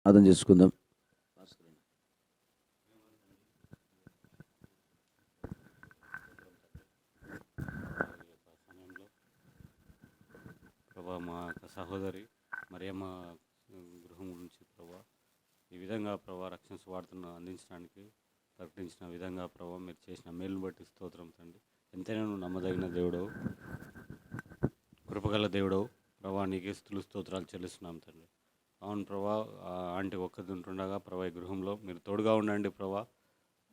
అర్థం చేసుకుందాం. ప్రభా, మా యొక్క సహోదరి మరియమ్మ గృహం గురించి ప్రభా, ఈ విధంగా ప్రభా రక్షణ సువార్తను అందించడానికి ప్రకటించిన విధంగా ప్రభా మీరు చేసిన మేలును బట్టి స్తోత్రం తండ్రి. ఎంతైనా నువ్వు నమ్మదగిన దేవుడవు, కృపగల దేవుడవు ప్రభా, నీకే స్తుతులు స్తోత్రాలు చెల్లిస్తున్నాం తండ్రి. అవును ప్రభా, ఆంటీ ఒక్కది ఉంటుండగా ప్రభా ఈ గృహంలో మీరు తోడుగా ఉండండి ప్రభా.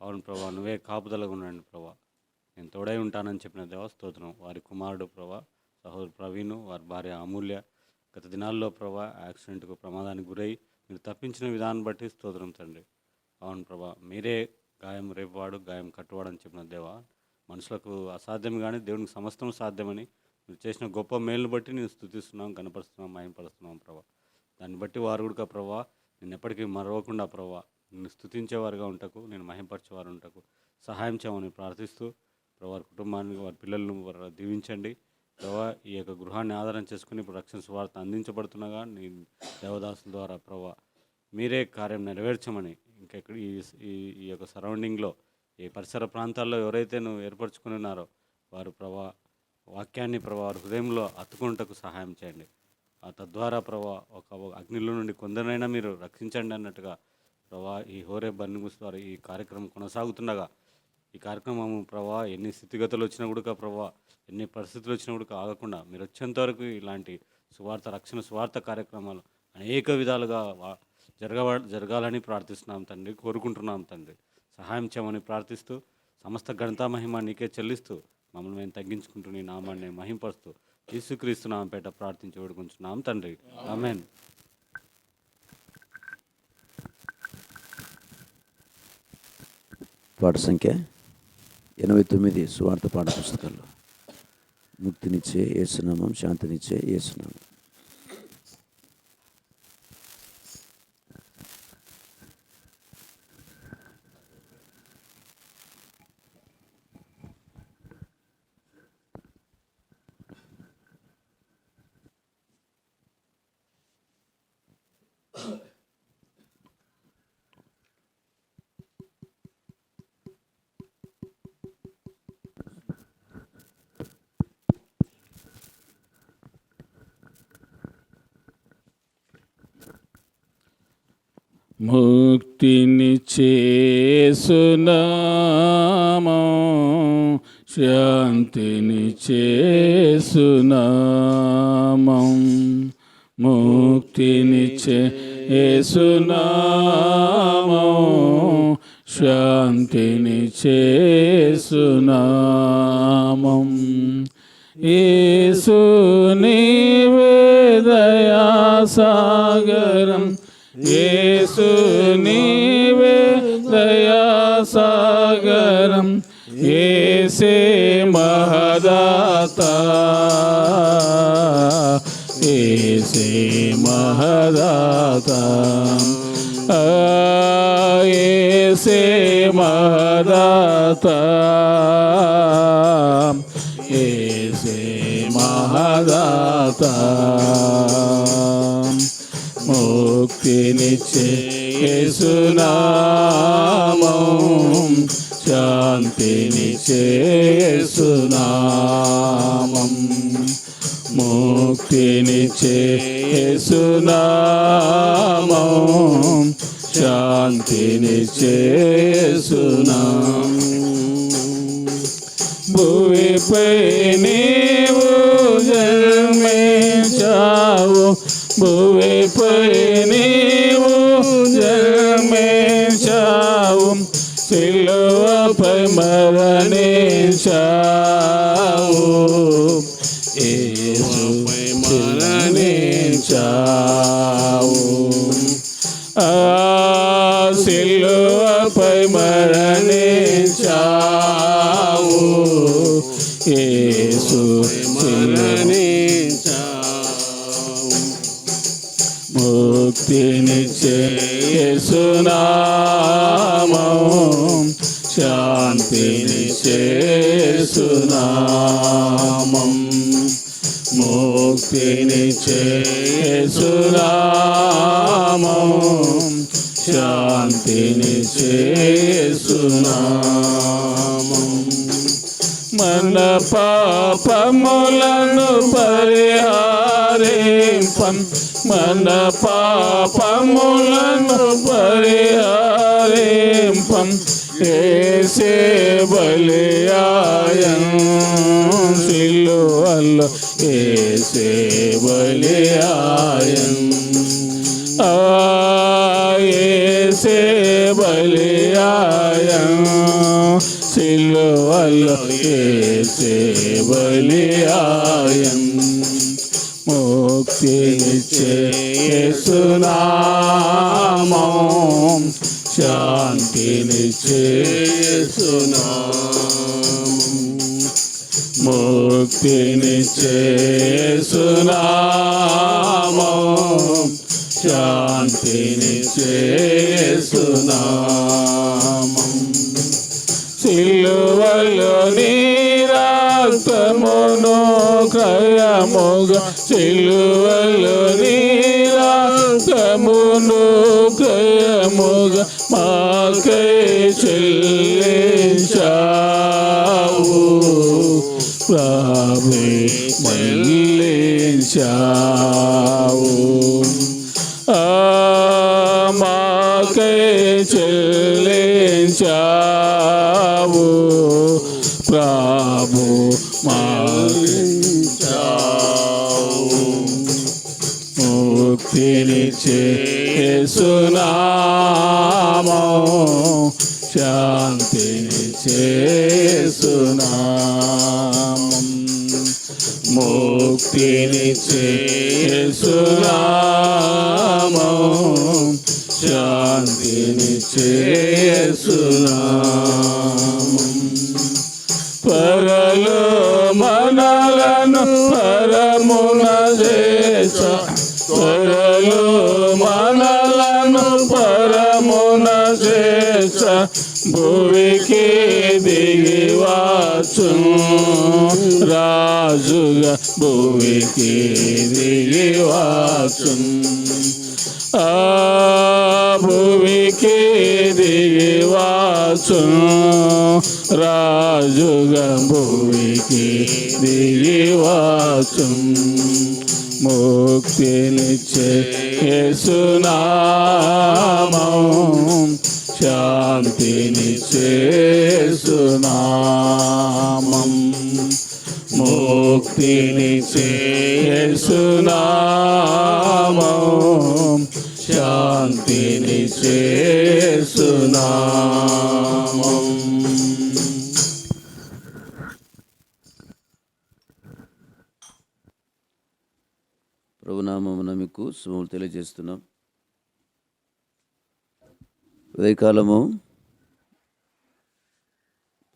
అవును ప్రభా, నువ్వే కాపుదలగా ఉండండి ప్రభా. నేను తోడై ఉంటానని చెప్పిన దేవా స్తోత్రం. వారి కుమారుడు ప్రభా సహోదరు ప్రవీణ్, వారి భార్య అమూల్య గత దినాల్లో ప్రభా యాక్సిడెంట్కు ప్రమాదానికి గురై మీరు తప్పించిన విధానం బట్టి స్తోత్రం తండ్రి. అవును ప్రభా, మీరే గాయం రేపువాడు గాయం కట్టువాడు అని చెప్పిన దేవా, మనుషులకు అసాధ్యం కానీ దేవునికి సమస్తం సాధ్యమని మీరు చేసిన గొప్ప మేలును బట్టి నేను స్తుతిస్తున్నాం, కనపరుస్తున్నాం, మహిమపరుస్తున్నాం ప్రభా. దాన్ని బట్టి వారు కూడా ప్రభా నేను ఎప్పటికీ మరవకుండా ప్రభా నిన్ను స్తుతించేవారుగా ఉంటకు, నేను మహిమపరిచేవారు ఉంటకు సహాయం చేయమని ప్రార్థిస్తూ ప్రభా వారి కుటుంబాన్ని, వారి పిల్లలను వారు దీవించండి ప్రభా. ఈ యొక్క గృహాన్ని ఆధారం చేసుకుని ఇప్పుడు రక్షణ సువార్త అందించబడుతుండగా నీ దేవదాసుల ద్వారా ప్రభా మీరే కార్యం నెరవేర్చమని, ఇంకెక్కడ ఈ యొక్క సరౌండింగ్లో ఈ పరిసర ప్రాంతాల్లో ఎవరైతే నువ్వు ఏర్పరచుకుని ఉన్నారో వారు ప్రభా వాక్యాన్ని ప్రభా వారి హృదయంలో అత్తుకుంటకు సహాయం చేయండి. తద్వారా ప్రభా ఒక అగ్నిలో నుండి కొందరైనా మీరు రక్షించండి అన్నట్టుగా ప్రభా ఈ హోరే బర్నింగ్స్ ద్వారా ఈ కార్యక్రమం కొనసాగుతుండగా, ఈ కార్యక్రమం ప్రభా ఎన్ని స్థితిగతులు వచ్చినా కూడా ప్రభా ఎన్ని పరిస్థితులు వచ్చినా కూడా ఆగకుండా మీరు వచ్చేంత వరకు ఇలాంటి రక్షణ స్వార్థ కార్యక్రమాలు అనేక విధాలుగా జరగాలని ప్రార్థిస్తున్నాం తండ్రి, కోరుకుంటున్నాం తండ్రి. సహాయం చేయమని ప్రార్థిస్తూ సమస్త ఘనతా మహిమ నీకే చెల్లిస్తూ మమ్మల్ని మేము తగ్గించుకుంటూ నీ నామాన్ని మహింపరుస్తూ యేసుక్రీస్తు నామముపేట ప్రార్థించి వేడుకుంటున్నాం తండ్రి, ఆమేన్. పాట సంఖ్య 89 సువార్త పాఠ పుస్తకాల్లో ముక్తినిచ్చే యేసునామం, శాంతినిచ్చే యేసునామం. ముక్తినిచ్చే యేసునామం, శాంతినిచ్చే యేసునామం. ముక్తినిచ్చే యేసునామం, శాంతినిచ్చే యేసునామం. యేసు నీవే దయా సాగరం, యేసు నీవే దయా సాగరం. యేసే మహదాత, యేసే మహదాత, యేసే మహదాత, యేసే మహదాత. ముక్తినిచ్చే యేసునామం, శాంతినిచ్చే యేసునామం. ముక్తినిచ్చే యేసునామం, శాంతినిచ్చే యేసునామం. భూమిపై నీవు జన్మించావు, భూమిపై నీవు జన్మించావు, సిలువపై మరణించావు, యేసుపై మరణించావు. సిలువపై మరణించావు, యేసు మరణించావు. ముక్తినిచ్చే యేసునామం, శాంతినిచ్చే యేసునామం. ముక్తినిచ్చే యేసునామం, శాంతినిచ్చే యేసునామం. మన పాపములను పరిహారింపం, మన పాపములను పరిహారింపం, యేసే బలియాయం సిలువలో, యేసే బలియాయం. యేసే బలియాయం సిలువలో, యేసే బలియాయం. ముక్తినిచ్చే యేసునామం, శాంతినిచ్చే యేసునామం. ముక్తినిచ్చే యేసునామం, శాంతినిచ్చే యేసునామం. సిలువలో నీ రక్తమును క్రయముగా, సిలువలో నీ రక్తమును క్రయముగా మాకై చెల్లించావు. ప్రభువే మళ్ళించావు. మాకై చెల్లించావు. ప్రభు మళ్ళించావు. ముక్తినిచ్చే యేసునామం, శాంతినిచ్చే యేసునామం. ముక్తినిచ్చే యేసునామం, శాంతినిచ్చే యేసునామం. పరలో మనలను పరమున చేస, పరలో మనలను పరమున చేస, భువికి దిగివచ్చు రాజుగా, భువికి దిగివచ్చు. భువికి దిగివచ్చు రాజుగా, భువికి దిగివచ్చు. ముక్తినిచ్చే యేసునామం, శాంతినిచ్చే యేసునామం. ముక్తినిచ్చే యేసునామం, శాంతినిచ్చే యేసునామం. ప్రభునామమున మీకు శుభములు తెలియజేస్తున్నాం. ఉదయకాలము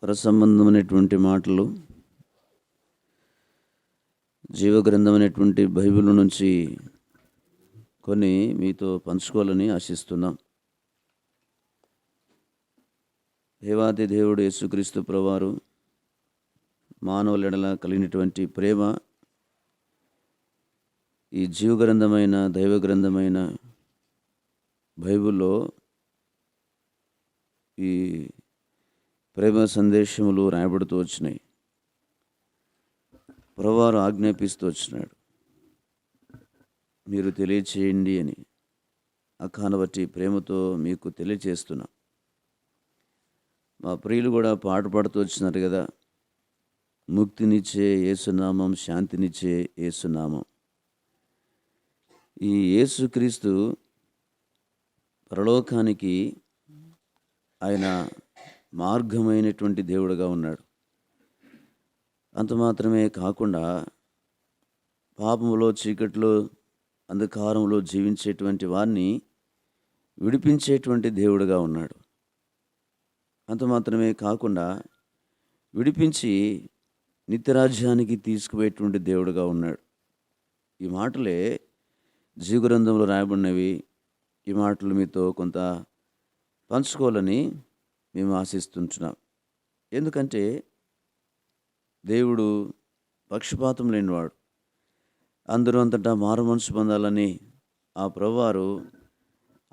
పరసంబంధమైనటువంటి మాటలు జీవగ్రంథమైనటువంటి బైబిల్ నుంచి కొన్ని మీతో పంచుకోవాలని ఆశిస్తున్నాం. దేవాది దేవుడు యేసుక్రీస్తు ప్రభువారు మానవుల ఎడల కలిగినటువంటి ప్రేమ ఈ జీవగ్రంథమైన దైవ గ్రంథమైన బైబిల్లో ఈ ప్రేమ సందేశములు రాయబడుతూ వచ్చినాయి. ప్రభువారు ఆజ్ఞాపిస్తూ వచ్చినాడు, మీరు తెలియచేయండి అని. అకాను బట్టి ప్రేమతో మీకు తెలియచేస్తున్నా. మా ప్రియులు కూడా పాట పాడుతూ వచ్చినారు కదా, ముక్తినిచ్చే యేసునామం, శాంతినిచ్చే యేసునామం. ఈ యేసుక్రీస్తు పరలోకానికి ఆయన మార్గమైనటువంటి దేవుడుగా ఉన్నాడు. అంత మాత్రమే కాకుండా పాపములో, చీకట్లో, అంధకారంలో జీవించేటువంటి వారిని విడిపించేటువంటి దేవుడుగా ఉన్నాడు. అంత మాత్రమే కాకుండా విడిపించి నిత్యరాజ్యానికి తీసుకుపోయేటువంటి దేవుడుగా ఉన్నాడు. ఈ మాటలే జీవగ్రంథంలో రాయబడినవి. ఈ మాటలు మీతో కొంత పంచుకోవాలని మేము ఆశిస్తుంటున్నాం. ఎందుకంటే దేవుడు పక్షపాతం లేనివాడు. అందరూ అంతటా మారు మనసు పొందాలని ఆ ప్రభువారు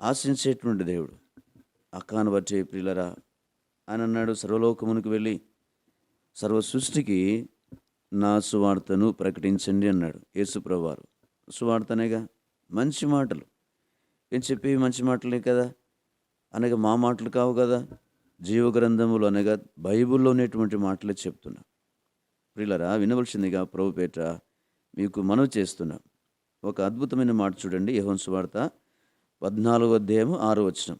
ఆశించేటువంటి దేవుడు. అక్కాను బట్టి ప్రియులరా ఆయన అన్నాడు, సర్వలోకమునికి వెళ్ళి సర్వ సృష్టికి నా సువార్తను ప్రకటించండి అన్నాడు యేసుప్రభువారు. సువార్తనేగా, మంచి మాటలు. ఏం చెప్పేవి మంచి మాటలే కదా, అనగా మా మాటలు కావు కదా, జీవగ్రంథములు అనగా బైబిల్లో ఉన్నటువంటి మాటలే చెప్తున్నా. ప్రియులరా వినవలసిందిగా ప్రభుపేట మీకు మనవి చేస్తున్నా. ఒక అద్భుతమైన మాట చూడండి, యోహాను సువార్త 14వ అధ్యాయము 6వ వచనం.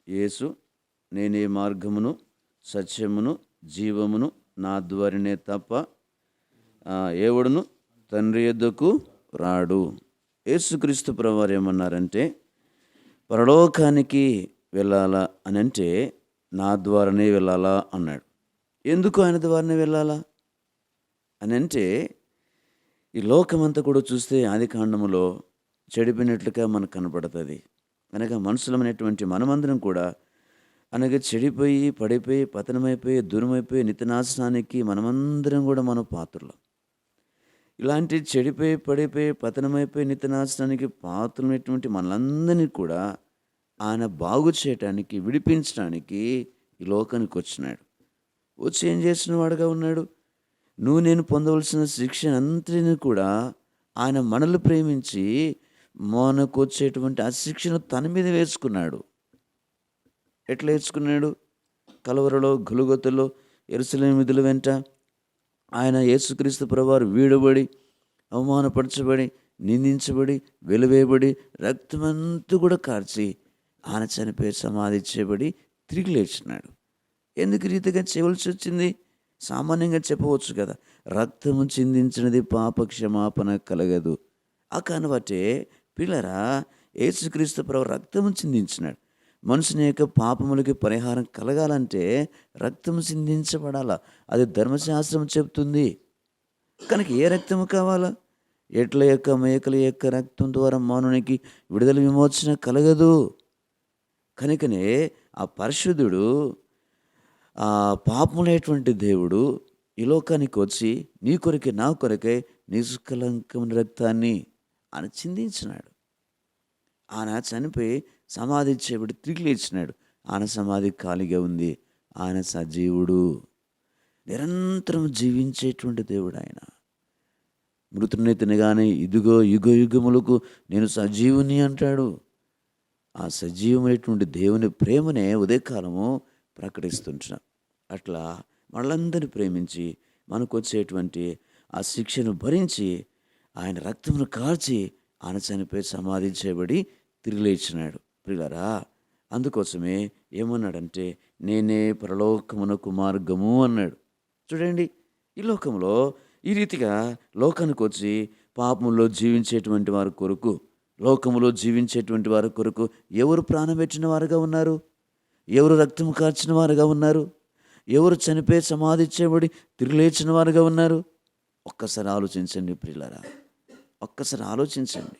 యేసు, నేనే మార్గమును సత్యమును జీవమును, నా ద్వారానే తప్ప ఎవడును తండ్రి యొద్దకు రాడు. యేసుక్రీస్తు ప్రభువారు ఏమన్నారంటే, పరలోకానికి వెళ్ళాలా అని అంటే నా ద్వారానే వెళ్ళాలా అన్నాడు. ఎందుకు ఆయన ద్వారానే వెళ్ళాలా అని అంటే, ఈ లోకమంతా కూడా చూస్తే ఆది కాండములో చెడిపోయినట్లుగా మనకు కనపడుతుంది. అనగా మనుషులమైనటువంటి మనమందరం కూడా అనగా చెడిపోయి పడిపోయి పతనమైపోయి దూరమైపోయి నిత్యనాశనానికి మనమందరం కూడా మన పాత్రలు. ఇలాంటి చెడిపోయి పడిపోయి పతనమైపోయి నిత్యనాశనానికి పాత్రమైనటువంటి మనలందరినీ కూడా ఆయన బాగు చేయటానికి, విడిపించడానికి ఈ లోకానికి వచ్చినాడు. వచ్చి ఏం చేసిన వాడుగా ఉన్నాడు? నువ్వు నేను పొందవలసిన శిక్షణ అంతటిని కూడా ఆయన మనల్ని ప్రేమించి మనకు వచ్చేటువంటి ఆ శిక్షను తన మీద వేసుకున్నాడు. ఎట్లా వేసుకున్నాడు? కలవరలో, గొల్గొతలో, యెరూషలేము వీధుల వెంట ఆయన యేసుక్రీస్తు ప్రభువారు వీడబడి, అవమానపరచబడి, నిందించబడి, వెలివేయబడి, రక్తమంతా కూడా కార్చి ఆయన చనిపోయి సమాధి చేయబడి తిరిగి లేచినాడు. ఎందుకు రీతిగా చేయవలసి వచ్చింది? సామాన్యంగా చెప్పవచ్చు కదా, రక్తము చిందించినది పాప క్షమాపణ కలగదు. ఆ కనబట్టే పిల్లరా యేసుక్రీస్తు ప్రభు రక్తము చిందించినాడు. మనుషుని యొక్క పాపములకి పరిహారం కలగాలంటే రక్తము చిందించబడాలా. అది ధర్మశాస్త్రం చెప్తుంది. కనుక ఏ రక్తము కావాలా? ఎడ్ల యొక్క మేకల యొక్క రక్తం ద్వారా మానవునికి విడుదల విమోచన కలగదు. కనుకనే ఆ పరిశుద్ధుడు, ఆ పాపములైనటువంటి దేవుడు ఈ లోకానికి వచ్చి నీ కొరకే నా కొరకే నిష్కలంకమైన రక్తాన్ని ఆయన చిందించినాడు. ఆయన చనిపోయి సమాధి చేయబడి తిరిగి లేచినాడు. ఆయన సమాధి ఖాళీగా ఉంది. ఆయన సజీవుడు, నిరంతరం జీవించేటువంటి దేవుడు. ఆయన మృతుని తినగానే ఇదిగో యుగ యుగములకు నేను సజీవుని అంటాడు. ఆ సజీవమైనటువంటి దేవుని ప్రేమనే ఉదయకాలము ప్రకటిస్తుంటున్నాం. అట్లా మనలందరినీ ప్రేమించి మనకు వచ్చేటువంటి ఆ శిక్షను భరించి ఆయన రక్తమును కార్చి ఆయన చనిపోయి సమాధి చేయబడి తిరిగి లేచినాడు. ప్రియులారా, అందుకోసమే ఏమన్నాడంటే, నేనే పరలోకమునకు మార్గము అన్నాడు. చూడండి, ఈ లోకంలో ఈ రీతిగా లోకానికి వచ్చి పాపంలో జీవించేటువంటి వారి కొరకు, లోకములో జీవించేటువంటి వారి కొరకు ఎవరు ప్రాణం పెట్టిన వారుగా ఉన్నారు? ఎవరు రక్తం కార్చిన వారుగా ఉన్నారు? ఎవరు చనిపోయి సమాధి చేయబడి తిరిగి లేచిన వారుగా ఉన్నారు? ఒక్కసారి ఆలోచించండి ప్రియులారా, ఒక్కసారి ఆలోచించండి.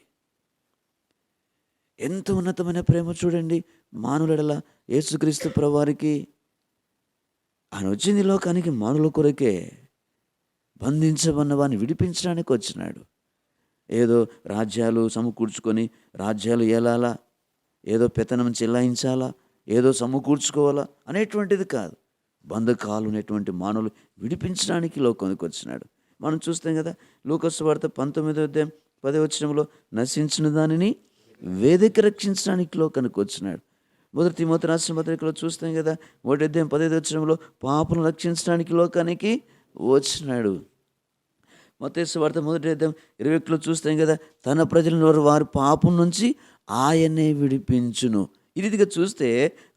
ఎంత ఉన్నతమైన ప్రేమ చూడండి మానవులెడల యేసుక్రీస్తు ప్రభువారికి. ఆయన వచ్చింది లోకానికి మానవుల కొరకే, బంధించబడిన వారిని విడిపించడానికి వచ్చినాడు. ఏదో రాజ్యాలు సమకూర్చుకొని రాజ్యాలు ఏలాలా, ఏదో పెత్తనం చెల్లాయించాలా, ఏదో సమకూర్చుకోవాలా అనేటువంటిది కాదు. బంధకాలు అనేటువంటి మానవులు విడిపించడానికి లోకానికి వచ్చినాడు. మనం చూస్తాం కదా, లూకాసు వార్త 19వ అధ్యాయం 10వ వచనంలో నశించిన దానిని వేదిక రక్షించడానికి లోకానికి వచ్చినాడు. మొదటి తిమోతి రాసిన పత్రికలో చూస్తాం కదా, 1వ అధ్యాయం 15వ వచనంలో పాపను రక్షించడానికి లోకానికి వచ్చినాడు. మత్తయి సువార్త 1వ అధ్యాయం 21లో చూస్తాం కదా, తన ప్రజలను వారి పాపం నుంచి ఆయనే విడిపించును. ఈ రీతిగా చూస్తే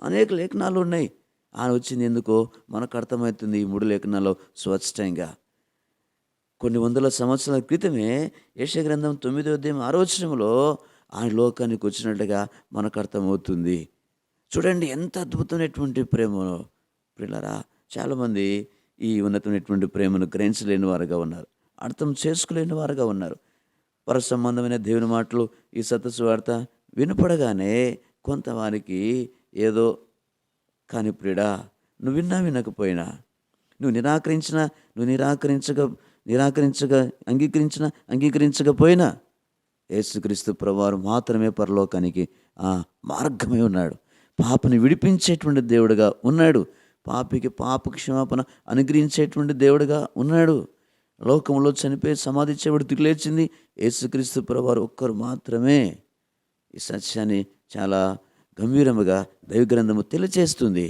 అనేక లేఖనాలు ఉన్నాయి. ఆయన వచ్చింది ఎందుకో మనకు అర్థమవుతుంది ఈ 3 లేఖనాల్లో స్పష్టంగా. కొన్ని వందల సంవత్సరాల క్రితమే యెషయా గ్రంథం 9వ అధ్యాయం 6వ వచనంలో ఆయన లోకానికి వచ్చినట్టుగా మనకు అర్థమవుతుంది. చూడండి ఎంత అద్భుతమైనటువంటి ప్రేమను. ప్రియులారా, చాలామంది ఈ ఉన్నతమైనటువంటి ప్రేమను గ్రహించలేని వారుగా ఉన్నారు, అర్థం చేసుకోలేని వారుగా ఉన్నారు. పర సంబంధమైన దేవుని మాటలు ఈ సత్య వార్త వినపడగానే కొంతవారికి ఏదో, కానీ ప్రియుడా, నువ్వు విన్నా వినకపోయినా, నువ్వు అంగీకరించకపోయినా యేసుక్రీస్తు ప్రభువారు మాత్రమే పరలోకానికి మార్గమై ఉన్నాడు. పాపని విడిపించేటువంటి దేవుడుగా ఉన్నాడు. పాపికి పాప క్షమాపణ అనుగ్రహించేటువంటి దేవుడుగా ఉన్నాడు. లోకంలో చనిపోయి సమాధి చేయబడి తిరిగి లేచింది యేసుక్రీస్తు ప్రభువారు ఒక్కరు మాత్రమే. ఈ సత్యాన్ని చాలా గంభీరముగా దైవగ్రంథము తెలియచేస్తుంది.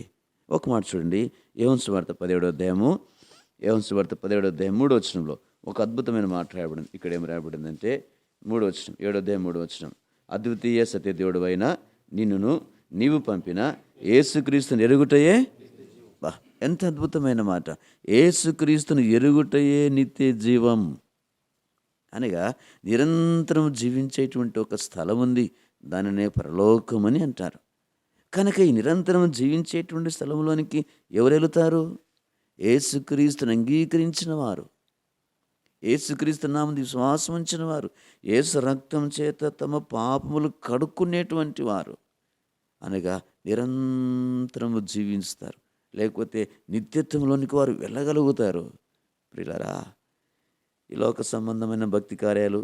ఒక మాట చూడండి, యోహాను సువార్త 17వ అధ్యాయము 3వ వచనంలో ఒక అద్భుతమైన మాట రాయబడింది. ఇక్కడ ఏం రాయబడిందంటే 3వ వచనం, 7వ అధ్యాయం 3వ వచనం, అద్వితీయ సత్యదేవుడు అయిన నిన్నును నీవు పంపిన యేసుక్రీస్తుని ఎరుగుటయే. ఎంత అద్భుతమైన మాట! యేసుక్రీస్తుని ఎరుగుటయే నిత్య జీవం. అనగా నిరంతరం జీవించేటువంటి ఒక స్థలం ఉంది, దానినే పరలోకమని అంటారు. కనుక ఈ నిరంతరం జీవించేటువంటి స్థలంలోనికి ఎవరు వెళుతారు? యేసుక్రీస్తుని అంగీకరించిన వారు, యేసుక్రీస్తు నామమున విశ్వాసం ఉంచిన వారు, యేసు రక్తం చేత తమ పాపములు కడుక్కునేటువంటి వారు. అనగా నిరంతరము జీవిస్తారు, లేకపోతే నిత్యత్వంలోనికి వారు వెళ్ళగలుగుతారు. ప్రియులారా, ఈ లోక సంబంధమైన భక్తి కార్యాలు,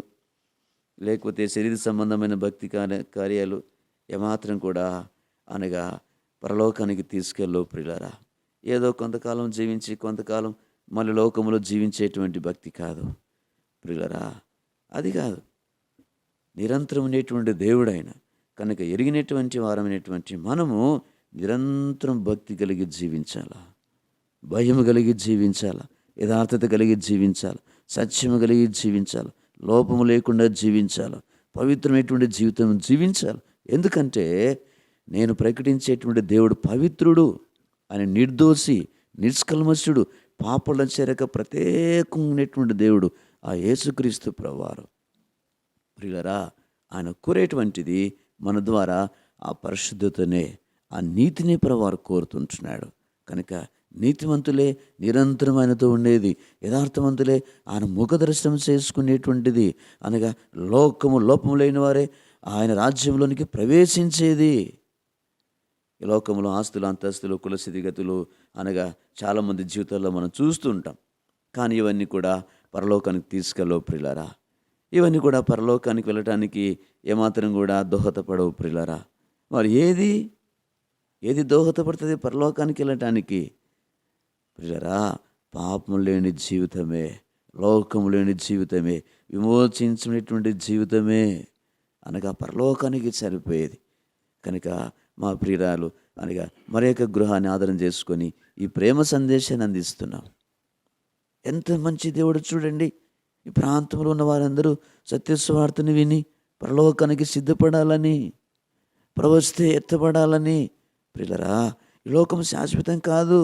లేకపోతే శరీర సంబంధమైన భక్తి కార్యాలు ఏమాత్రం కూడా అనగా పరలోకానికి తీసుకెళ్ళవు. ప్రియులారా, ఏదో కొంతకాలం జీవించి కొంతకాలం మళ్ళీ లోకంలో జీవించేటువంటి భక్తి కాదు. ప్రియులారా, అది కాదు. నిరంతరం ఉండేటువంటి దేవుడైన కనుక ఎరిగినటువంటి వారమైనటువంటి మనము నిరంతరం భక్తి కలిగి జీవించాలా, భయం కలిగి జీవించాలా, యథార్థత కలిగి జీవించాలి, సత్యము కలిగి జీవించాలి, లోపము లేకుండా జీవించాలి, పవిత్రమైనటువంటి జీవితం జీవించాలి. ఎందుకంటే నేను ప్రకటించేటువంటి దేవుడు పవిత్రుడు అని, నిర్దోషి, నిష్కల్మషుడు, పాపలను చేరక ప్రత్యేకమైనటువంటి దేవుడు ఆ యేసుక్రీస్తు ప్రభువారు. ప్రియులారా, ఆయన కోరేటువంటిది మన ద్వారా ఆ పరిశుద్ధతనే, ఆ నీతిని ప్రభువారు కోరుతుంటున్నాడు. కనుక నీతిమంతులే నిరంతరం ఆయనతో ఉండేది, యథార్థవంతులే ఆయన ముఖ దర్శనం చేసుకునేటువంటిది. అనగా లోపము లేని వారే ఆయన రాజ్యంలోనికి ప్రవేశించేది. ఈ లోకంలో ఆస్తులు, అంతస్తులు, కుల స్థితిగతులు అనగా చాలామంది జీవితాల్లో మనం చూస్తూ ఉంటాం. కానీ ఇవన్నీ కూడా పరలోకానికి తీసుకెళ్ళవు ప్రియులారా. ఇవన్నీ కూడా పరలోకానికి వెళ్ళటానికి ఏమాత్రం కూడా దోహదపడవు ప్రియులారా. మరి ఏది దోహదపడుతుంది పరలోకానికి వెళ్ళటానికి? ప్రియులారా, పాపం లేని జీవితమే, లోకము లేని జీవితమే, విమోచించినటువంటి జీవితమే అనగా పరలోకానికి సరిపోయేది. కనుక మా ప్రియురాలు అనగా మరొక గృహాన్ని ఆధారం చేసుకొని ఈ ప్రేమ సందేశాన్ని అందిస్తున్నాం. ఎంత మంచి దేవుడు చూడండి. ఈ ప్రాంతంలో ఉన్న వారందరూ సత్యస్వార్తని విని పరలోకానికి సిద్ధపడాలని, ప్రవస్తే ఎత్తబడాలని. ప్రియులారా, ఈ లోకం శాశ్వతం కాదు.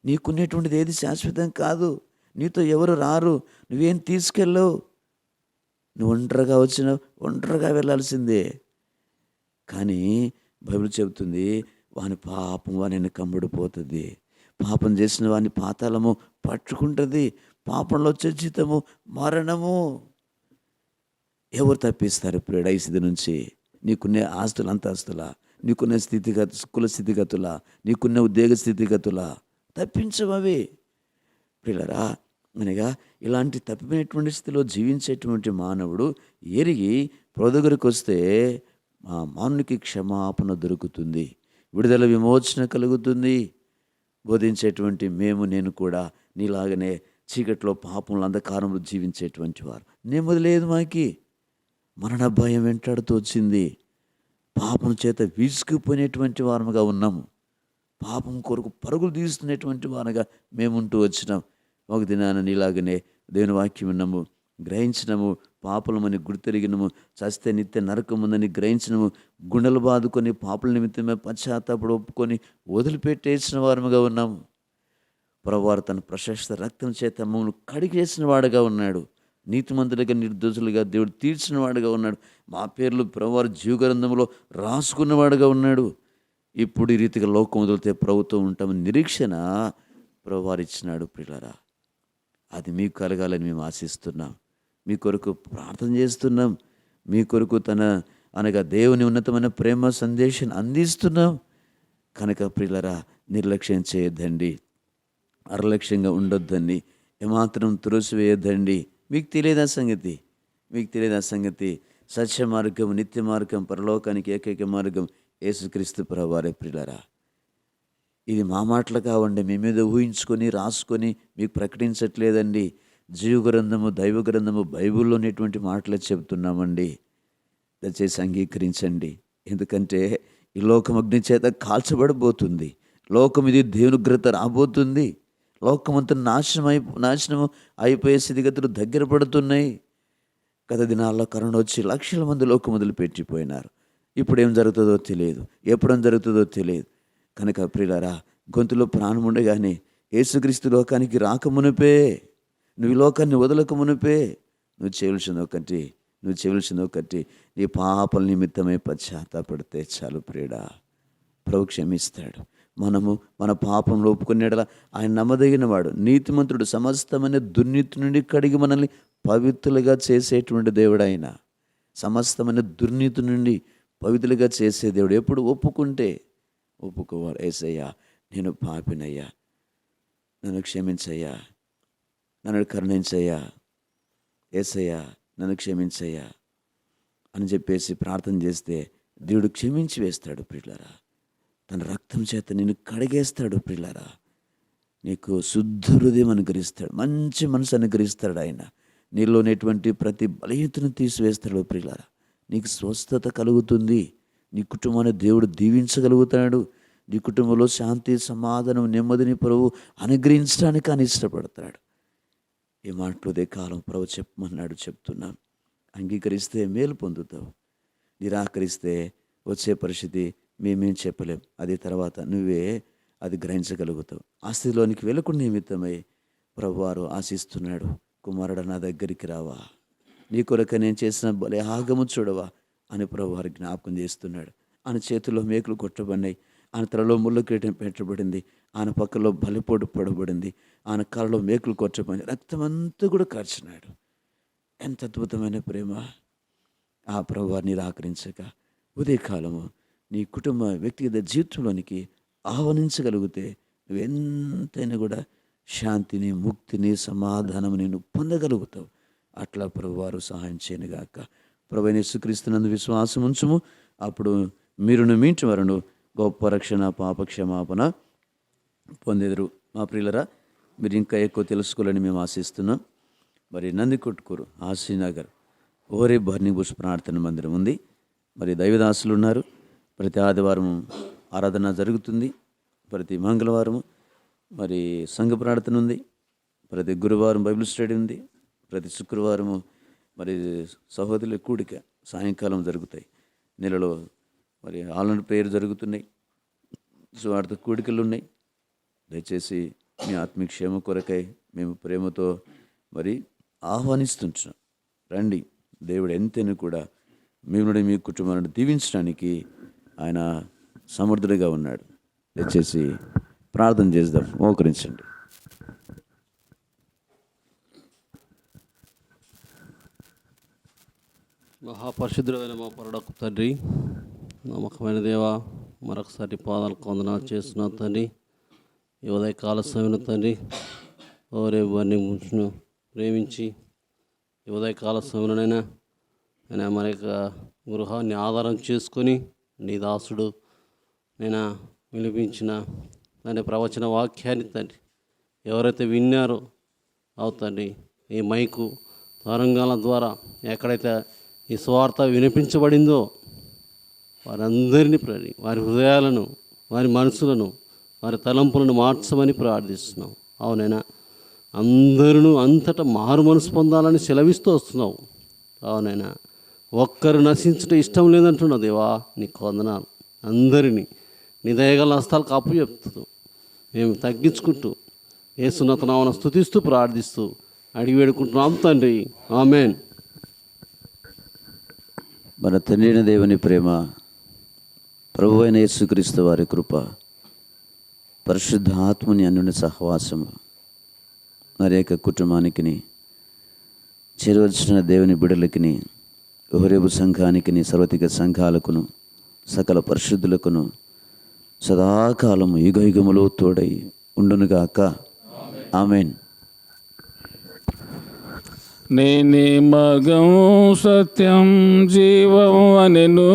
నీకున్నటువంటిది ఏది శాశ్వతం కాదు. నీతో ఎవరు రారు, నువ్వేం తీసుకెళ్ళవు. నువ్వు ఒంటరిగా వచ్చినావు, ఒంటరిగా వెళ్ళాల్సిందే. కానీ బైబిల్ చెబుతుంది, వాని పాపం వాని కమ్ముడిపోతుంది, పాపం చేసిన వాని పాతాళము పట్టుకుంటుంది, పాపంలో వచ్చే జీతము మరణము. ఎవరు తప్పిస్తారు ఇప్పుడు ఐసిది నుంచి? నీకున్న ఆస్తులు, అంతస్తులా, నీకున్న కుల స్థితిగతులా, నీకున్న ఉద్యోగ స్థితిగతులా తప్పించవవి. పిల్లరా, అనగా ఇలాంటి తప్పిపోయినటువంటి స్థితిలో జీవించేటువంటి మానవుడు ఎరిగి దగ్గరికి వస్తే మా మానవునికి క్షమాపణ దొరుకుతుంది, విడుదల విమోచన కలుగుతుంది. బోధించేటువంటి నేను కూడా నీలాగనే చీకట్లో పాపంలో అంధకారంలో జీవించేటువంటి వారు. నెమ్మది లేదు మాకి, మరణ భయం వెంటాడుతూ వచ్చింది. పాపం చేత విసుకుపోయినటువంటి వారముగా ఉన్నాము. పాపం కొరకు పరుగులు తీస్తున్నటువంటి వారుగా మేముంటూ వచ్చినాం. ఒక దినాన నీలాగనే దేవుని వాక్యం విన్నాము, గ్రహించినము, పాపలమని గుర్తెరిగినము, చస్తే నిత్య నరకముందని గ్రహించినము, గుండెలు బాదుకొని పాపల నిమిత్తమే పశ్చాత్తాపడు ఒప్పుకొని వదిలిపెట్టేసిన వారముగా ఉన్నాము. ప్రభువారు తన ప్రశస్త రక్తం చేత మమ్మల్ని కడిగేసిన వాడుగా ఉన్నాడు. నీతిమంతులుగా నిర్దోషులుగా దేవుడు తీర్చిన వాడుగా ఉన్నాడు. మా పేర్లు ప్రభువారు జీవగ్రంథంలో రాసుకున్నవాడుగా ఉన్నాడు. ఇప్పుడు ఈ రీతిగా లోకం వదిలితే ప్రభుత్వం ఉంటామని నిరీక్షణ ప్రభువారు ఇచ్చినాడు. ప్రియులారా, అది మీకు కలగాలని మేము ఆశిస్తున్నాం. మీ కొరకు ప్రార్థన చేస్తున్నాం. మీ కొరకు అనగా దేవుని ఉన్నతమైన ప్రేమ సందేశాన్ని అందిస్తున్నాం. కనుక ప్రియులారా, నిర్లక్ష్యం చేయొద్దండి, అర్లక్ష్యంగా ఉండొద్దండి, ఏమాత్రం త్రోసివేయొద్దండి. మీకు తెలియదా సంగతి? సత్య మార్గం, నిత్య మార్గం, పరలోకానికి ఏకైక మార్గం యేసుక్రీస్తు ప్రభువారే ప్రియులారా. ఇది మా మాటలు కావండి, మీ మీద ఊహించుకొని రాసుకొని మీకు ప్రకటించట్లేదండి. జీవ గ్రంథము, దైవ గ్రంథము, బైబిల్లో ఉన్నటువంటి మాటలే చెబుతున్నామండి. దయచేసి అంగీకరించండి. ఎందుకంటే ఈ లోకం అగ్ని చేత కాల్చబడబోతుంది. లోకం ఇది దేవుని ఉగ్రత రాబోతుంది. లోకమంతా నాశనము అయిపోయే స్థితిగతులు దగ్గర పడుతున్నాయి. గత దినాల్లో కరోనా వచ్చి లక్షల మంది లోకం వదిలిపెట్టిపోయినారు. ఇప్పుడు ఏం జరుగుతుందో తెలియదు, ఎప్పుడేం జరుగుతుందో తెలియదు. కనుక ప్రియులారా, గొంతులో ప్రాణం ఉండగానే యేసుక్రీస్తు లోకానికి రాకమునిపే, నువ్వు ఈ లోకాన్ని వదలక మునిపే నువ్వు చేయవలసింది ఒకటి, నీ పాపల నిమిత్తమై పశ్చాత్తాపడితే చాలు ప్రియుడా, ప్రభు క్షమిస్తాడు. మనము మన పాపంలో ఒప్పుకునేలా ఆయన నమ్మదగిన వాడు, నీతిమంతుడు, సమస్తమైన దుర్నీతి నుండి కడిగి మనల్ని పవిత్రులుగా చేసేటువంటి దేవుడు ఆయన. సమస్తమైన దుర్నీతి నుండి పవిత్రులుగా చేసే దేవుడు. ఎప్పుడు ఒప్పుకోవాలి. యేసయ్యా, నేను పాపినయ్యా, నన్ను క్షమించయ్యా, నన్ను కరుణించయ్యా, యేసయ్యా నన్ను క్షమించయ్యా అని చెప్పేసి ప్రార్థన చేస్తే దేవుడు క్షమించి వేస్తాడు ప్రియులారా. తన రక్తం చేత నిన్ను కడిగేస్తాడు ప్రియులారా. నీకు శుద్ధ హృదయం అనుగ్రహిస్తాడు, మంచి మనసు అనుగ్రహిస్తాడు ఆయన. నీలోనేటువంటి ప్రతి బలహీనతను తీసివేస్తాడు ప్రియులారా. నీకు స్వస్థత కలుగుతుంది. నీ కుటుంబాన్ని దేవుడు దీవించగలుగుతాడు. నీ కుటుంబంలో శాంతి, సమాధానం, నెమ్మదిని ప్రభువు అనుగ్రహించడానికి ఆయన ఇష్టపడతాడు. ఈ మాటలు ఉదయ కాలం ప్రభు చెప్పమన్నాడు, చెప్తున్నాను. అంగీకరిస్తే మేలు పొందుతావు, నిరాకరిస్తే వచ్చే పరిస్థితి మేమేం చెప్పలేం. అది తర్వాత నువ్వే అది గ్రహించగలుగుతావు. ఆ స్థితిలోనికి వెళ్ళకుండా నిమిత్తమై ప్రభువారు ఆశిస్తున్నాడు. కుమారుడు, నా దగ్గరికి రావా, నీ కొరకు నేను చేసిన బలి యాగము చూడవా అని ప్రభువారు జ్ఞాపకం చేస్తున్నాడు. ఆయన చేతిలో మేకులు కొట్టబడినాయి, ఆయన తలలో ముళ్ళ కిరీటం పెట్టబడింది, ఆయన పక్కలో బలిపోటు పడబడింది, ఆయన కాళ్ళలో మేకులు కొట్టబడి రక్తమంతా కూడా కార్చినాడు. ఎంత అద్భుతమైన ప్రేమ! ఆ ప్రభువారిని నిరాకరించక ఉదయకాలము నీ కుటుంబ వ్యక్తిగత జీవితంలోనికి ఆహ్వానించగలిగితే నువ్వెంతైనా కూడా శాంతిని, ముక్తిని, సమాధానం నేను పొందగలుగుతావు. అట్లా ప్రభువారు సహాయం చేయనుగాక. ప్రభువైన యేసుక్రీస్తునందు విశ్వాసం ఉంచుము, అప్పుడు మీరును మీ ఇంటి వారును గొప్ప రక్షణ, పాపక్షమాపణ పొందెదరు. మా ప్రియులరా, మీరు ఇంకా ఎక్కువ తెలుసుకోవాలని మేము ఆశిస్తున్నాం. మరి నందికొట్కూరు, ఆశీనగర్, ఓరే బర్నింగ్ బుష్ ప్రార్థన మందిరం ఉంది. మరి దైవదాసులు ఉన్నారు. ప్రతి ఆదివారం ఆరాధన జరుగుతుంది, ప్రతి మంగళవారం మరి సంఘ ప్రార్థన ఉంది, ప్రతి గురువారం బైబిల్ స్టడీ ఉంది, ప్రతి శుక్రవారము మరి సహోదరుల కూడిక సాయంకాలం జరుగుతాయి. నెలలో మరి ఆన్లైన్ ప్రేయర్ జరుగుతున్నాయి, స్వార్థ కూడికలు ఉన్నాయి. దయచేసి మీ ఆత్మీయ క్షేమ కొరకై మేము ప్రేమతో మరి ఆహ్వానిస్తుంటున్నాం. రండి, దేవుడు ఎంతైనా కూడా మిమ్మల్ని, మీ కుటుంబాన్ని దీవించడానికి ఆయన సమర్థుడిగా ఉన్నాడు. దయచేసి ప్రార్థన చేద్దాం, మోకరించండి. మహాపరిశుద్ధుడైన మా పరలోకపు తండ్రి, నమ్మకమైన దేవా, మరొకసారి పాదాలకు వందనాలు చేస్తున్నా తండ్రి. ఈ ఉదయకాల సమయంలో తండ్రి, ఓరే వారిని ముంచును ప్రేమించి ఈ ఉదయకాల సమయంలోనైనా నేను మన యొక్క గృహాన్ని ఆధారం చేసుకొని నీ దాసుడు నేను వినిపించిన దాని ప్రవచన వాక్యాన్ని తండ్రి ఎవరైతే విన్నారో అవుతండి, ఈ మైకు తరంగాల ద్వారా ఎక్కడైతే ఈ స్వార్థ వినిపించబడిందో వారందరినీ వారి హృదయాలను, వారి మనసులను, వారి తలంపులను మార్చమని ప్రార్థిస్తున్నాం. అవునైనా అందరూ అంతటా మారు మనసు పొందాలని సెలవిస్తూ వస్తున్నావు. అవునైనా ఒక్కరు నశించడం ఇష్టం లేదంటున్నావు దేవా, నీకు వందనాలు. అందరినీ నీ దయగల హస్తాలకు అప్పు చెప్తూ మేము తగ్గించుకుంటూ యేసునాథ నామమున స్తుతిస్తూ ప్రార్థిస్తూ అడిగి వేడుకుంటున్నాం తండ్రి, ఆమేన్. మన తండ్రి అయిన దేవుని ప్రేమ, ప్రభు అయిన యేసుక్రీస్తు వారి కృప, పరిశుద్ధ ఆత్మని అన్యుని సహవాసము మరి యొక్క కుటుంబానికి, చేరవలసిన దేవుని బిడ్డలకి, హోరేబు సంఘానికి, సర్వతిక సంఘాలకును, సకల పరిశుద్ధులకును సదాకాలము యుగయుగములో తోడై ఉండునుగాక. ఆమేన్. నేనే మగం సత్యం జీవం అనెను,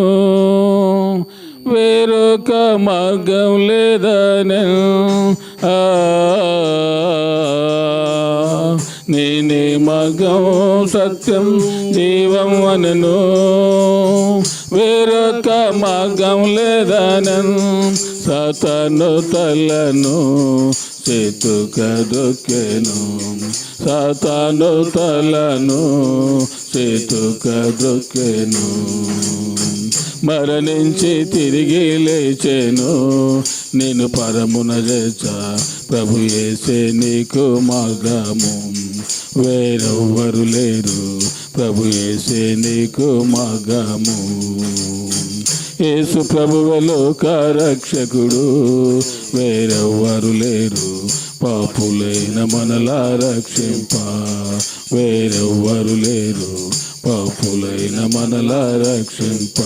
వేరొక మార్గం లేదనెను. నేనే మగం సత్యం జీవం అనెను, వేరొక మార్గం లేదనెను. సాతాను తలను చేతుకదొక్కెను, సాతాను తలను చేతుకదొక్కెను. మరణించి తిరిగి లేచెను, నేను పరమున చేచా ప్రభు యేసే నీకు మార్గము, వేరెవ్వరు లేరు ప్రభు యేసే నీకు మార్గము. యేసు ప్రభువే లోక రక్షకుడు, వేరెవ్వరు లేరు పాపులైన మనలా రక్షింప, వేరెవ్వరు లేరు పాపులైన మనలా రక్షింప.